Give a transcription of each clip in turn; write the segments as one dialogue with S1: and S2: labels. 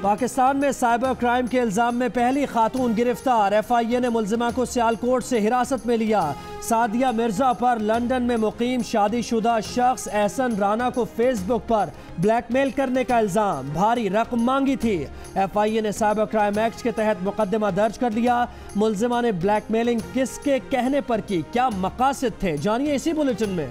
S1: पाकिस्तान में cyber crime के इल्जाम में पहली खातून गिरफ्तार। FIA ने मुल्जिमा को सियालकोट से हिरासत में लिया। सादिया मिर्जा पर लंदन में मुकीम शादीशुदा शख्स एहसन राना को फेसबुक पर ब्लैकमेल करने का इल्जाम, भारी रकम मांगी थी। FIA ने साइबर क्राइम एक्ट के तहत मुकदमा दर्ज कर लिया। मुल्जिमा ने ब्लैकमेलिंग किसके कहने पर की, क्या मकासद थे, जानिए इसी बुलेटिन में।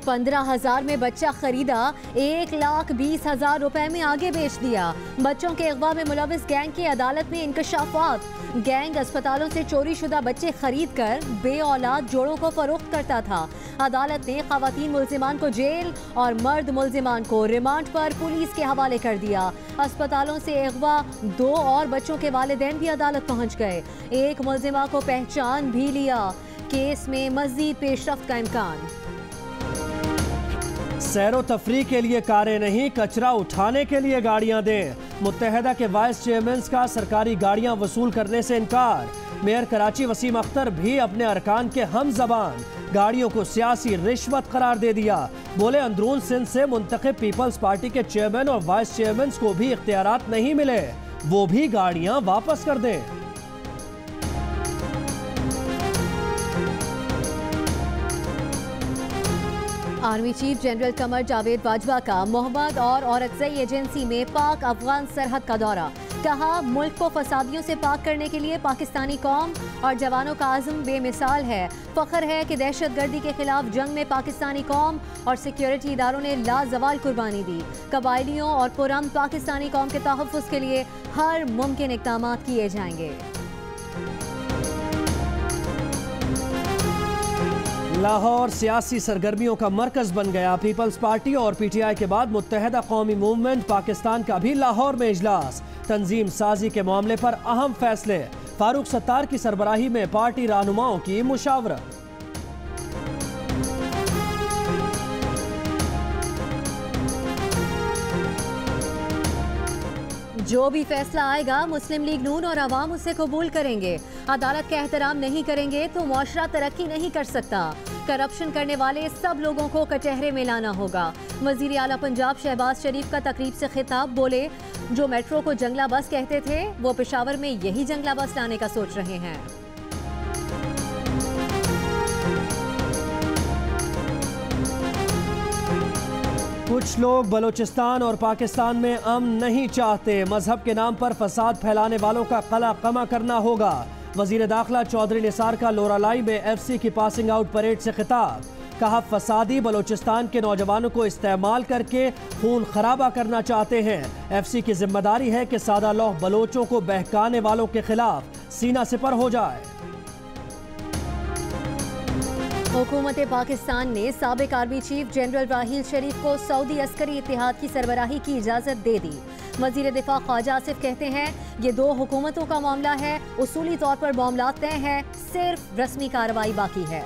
S2: 15,000 में बच्चा खरीदा, 1,20,000 रुपए में आगे बेच दिया। बच्चों के अगवा में मुलविस गैंग की अदालत में इंकशाफात। गैंग अस्पतालों से चोरी शुदा बच्चे खरीद कर बे औलाद जोड़ों को फरोख्त करता था। अदालत ने खवातीन मुल्जिमान को जेल और मर्द मुल्जिमान को रिमांड पर पुलिस के हवाले कर दिया। अस्पतालों से अगवा 2 और बच्चों के वालिदैन भी अदालत पहुंच गए। एक मुल्जिमा को पहचान भी लिया। केस में मजीद पेशरफ्त का इम्कान।
S1: सैरो तफरी के लिए कारें नहीं, कचरा उठाने के लिए गाड़ियां दें। मुत्तहदा के वाइस चेयरमैन का सरकारी गाड़ियां वसूल करने से इनकार। मेयर कराची वसीम अख्तर भी अपने अरकान के हम जबान, गाड़ियों को सियासी रिश्वत करार दे दिया। बोले अंदरून सिंध से मुंतखब पीपल्स पार्टी के चेयरमैन और वाइस चेयरमैन को भी इख्तियारात नहीं मिले, वो भी गाड़ियां वापस कर दें।
S2: Army chief general Qamar Javed Bajwa का मोहम्मद और औरकजई एजेंसी में पाक अफगान सरहद का दौरा। कहा मुल्क को फसादियों से पाक करने के लिए पाकिस्तानी कौम और जवानों का आज़म बेमिसाल है। फख्र है कि दहशतगर्दी के खिलाफ जंग में पाकिस्तानी कौम और सिक्योरिटी इदारों ने लाजवाल कुर्बानी दी। कबायलियों और पुरअमन पाकिस्तानी कौम के तहफ़्फ़ुज़ के लिए हर मुमकिन इक़दाम किए जाएंगे।
S1: लाहौर सियासी सरगर्मियों का मरकज बन गया। पीपल्स पार्टी और PTI के बाद मुत्तहदा कौमी मूवमेंट पाकिस्तान का भी लाहौर में इजलास। तंजीम साजी के मामले पर अहम फैसले। फारूक सत्तार की सरबराही में पार्टी रहनुमाओं की मुशावरत।
S2: जो भी फैसला आएगा मुस्लिम लीग नून और अवाम उसे कबूल करेंगे। अदालत का एहतराम नहीं करेंगे तो मुआशरा तरक्की नहीं कर सकता। करप्शन करने वाले सब लोगों को कचहरे में लाना होगा। वजीर आला पंजाब शहबाज शरीफ का तकरीब से खिताब। बोले जो मेट्रो को जंगला बस कहते थे वो पेशावर में यही जंगला बस लाने का सोच रहे हैं।
S1: कुछ लोग बलूचिस्तान और पाकिस्तान में अमन नहीं चाहते। मजहब के नाम पर फसाद फैलाने वालों का कला कमा करना होगा। वजीर दाखिला चौधरी निसार का लोरालाई में FC की पासिंग आउट परेड से खिताब। कहा फसादी बलूचिस्तान के नौजवानों को इस्तेमाल करके खून खराबा करना चाहते हैं। FC की जिम्मेदारी है कि सादा लौह बलोचों को बहकाने वालों के खिलाफ सीना सिपर हो जाए।
S2: हुकूमत पाकिस्तान ने साबिक आर्मी चीफ जनरल राहील शरीफ को सऊदी अस्करी इत्तेहाद की सरबराही की इजाज़त दे दी। वज़ीर दिफा ख्वाजा आसिफ कहते हैं ये 2 हुकूमतों का मामला है, उसूली तौर पर मामला तय है, सिर्फ रस्मी कार्रवाई बाकी है।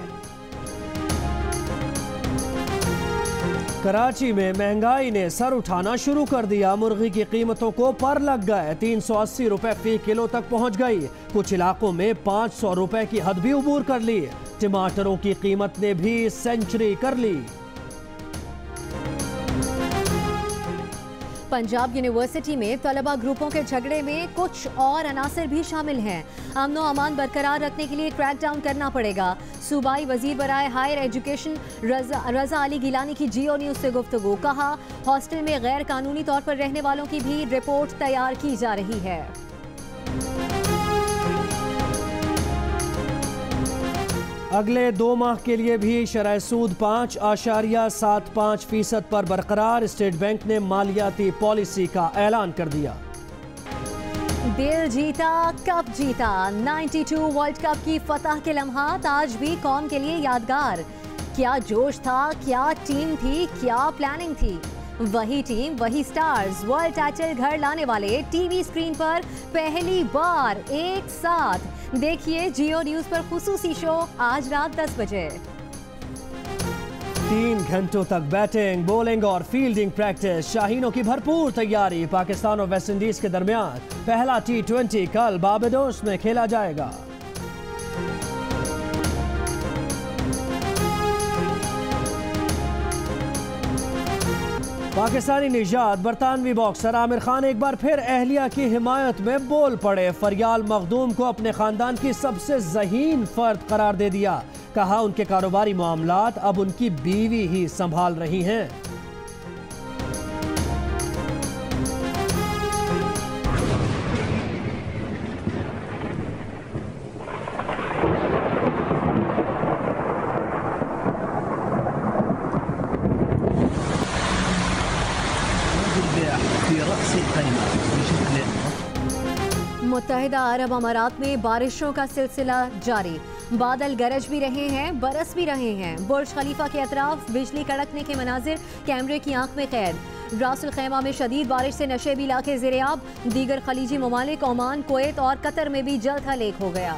S1: कराची में महंगाई ने सर उठाना शुरू कर दिया। मुर्गी की कीमतों को पर लग गए। 380 रुपए फी किलो तक पहुंच गई। कुछ इलाकों में 500 रुपए की हद भी उबूर कर ली। टमाटरों की कीमत ने भी सेंचुरी कर ली।
S2: पंजाब यूनिवर्सिटी में तलबा ग्रुपों के झगड़े में कुछ और अनासर भी शामिल हैं। अमन व अमान बरकरार रखने के लिए क्रैकडाउन करना पड़ेगा। सूबाई वजीर बराए हायर एजुकेशन रजा अली गिलानी की जियो न्यूज़ से गुफ्तगू। कहा हॉस्टल में गैर कानूनी तौर पर रहने वालों की भी रिपोर्ट तैयार की जा रही है।
S1: अगले 2 माह के लिए भी शरह सूद 5.75% पर बरकरार। स्टेट बैंक ने मालियाती पॉलिसी का ऐलान कर दिया।
S2: दिल जीता कप जीता। 92 वर्ल्ड कप की फतह के लम्हात आज भी कौम के लिए यादगार। क्या जोश था, क्या टीम थी, क्या प्लानिंग थी। वही टीम वही स्टार्स वर्ल्ड टाइटल घर लाने वाले टीवी स्क्रीन पर पहली बार एक साथ। देखिए जियो न्यूज़ पर खुसूसी शो आज रात 10 बजे।
S1: 3 घंटों तक बैटिंग, बॉलिंग और फील्डिंग प्रैक्टिस। शाहीनों की भरपूर तैयारी। पाकिस्तान और वेस्टइंडीज के दरमियान पहला T20 कल बारबाडोस में खेला जाएगा। पाकिस्तानी निजात बरतानवी बॉक्सर आमिर खान एक बार फिर अहलिया की हिमायत में बोल पड़े। फरियाल मखदूम को अपने खानदान की सबसे ज़हीन फर्द करार दे दिया। कहा उनके कारोबारी मामलात अब उनकी बीवी ही संभाल रही हैं।
S2: मुत्तहिदा अरब अमारात में बारिशों का सिलसिला जारी। बादल गरज भी रहे हैं, बरस भी रहे हैं। बुर्ज खलीफा के अतराफ बिजली कड़कने के मनाजिर कैमरे की आंख में कैद। रासुल खैमा में शदीद बारिश से नशेबी इलाके ज़ेरे-आब। दीगर खलीजी ममालिक ओमान, कुवैत और कतर में भी जल्द हलेक हो गया।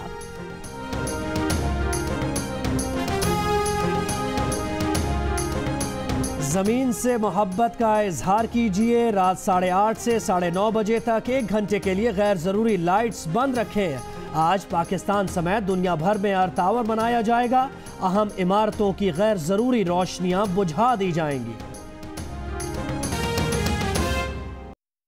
S1: ज़मीन से मोहब्बत का इजहार कीजिए। रात 8:30 से 9:30 बजे तक 1 घंटे के लिए गैर ज़रूरी लाइट्स बंद रखें। आज पाकिस्तान समेत दुनिया भर में अर्थ आवर मनाया जाएगा। अहम इमारतों की गैर ज़रूरी रोशनियां बुझा दी जाएंगी।